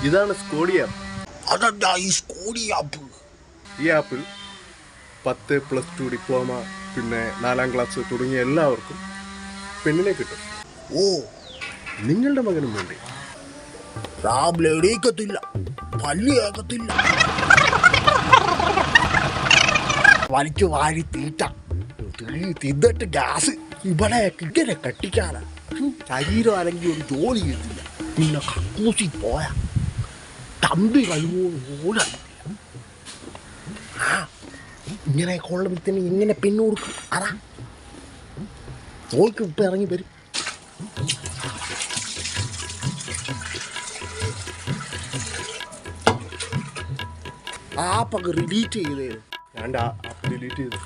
ഇതാണ് സ്കോഡി ആപ്പ്. അതെന്താ ഈ സ്കോഡി ആപ്പ്? ഈ ആപ്പിൽ 10+2 ഡിപ്ലോമ പിന്നെ 4ാം ക്ലാസ് തുടങ്ങിയ എല്ലാവർക്കും പെണ്ണിനെ കിട്ടും. ഓ, നിങ്ങളുടെ മകനും വേണ്ടി. രാവിലെ എണീക്കത്തില്ല, പല്ലി കേൾക്കത്തില്ല, വലിച്ചു വാരി തീറ്റ തിന്നിട്ട് ഗ്യാസ് ഇവിടെ ഇങ്ങനെ കെട്ടിക്കാനാ. ശരീരം അല്ലെങ്കിൽ ഒരു ജോലി കിട്ടില്ല, പിന്നെ കക്കൂസി പോയാ തമ്പി കഴിവോട് ഇങ്ങനെയൊക്കെ ഉള്ള വിത്തിന് എങ്ങനെ പെണ്ണ് കൊടുക്കും? അതാ നോക്കി ഇപ്പം ഇറങ്ങി വരും. ആപ്പൊക്കെ റിലീറ്റ് ചെയ്തേ. ഞാൻ ആപ്പ് ഡിലീറ്റ് ചെയ്തു.